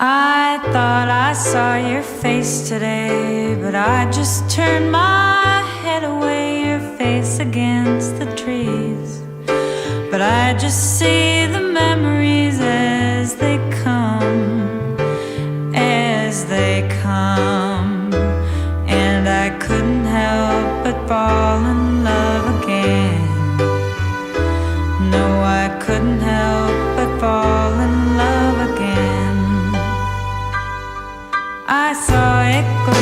I thought I saw your face today, but I just turned my head away, your face against the trees. But I just see the memories as they come, as they come. And I couldn't help but fall in love again. No, I couldn't help but fall in love again. I saw it glow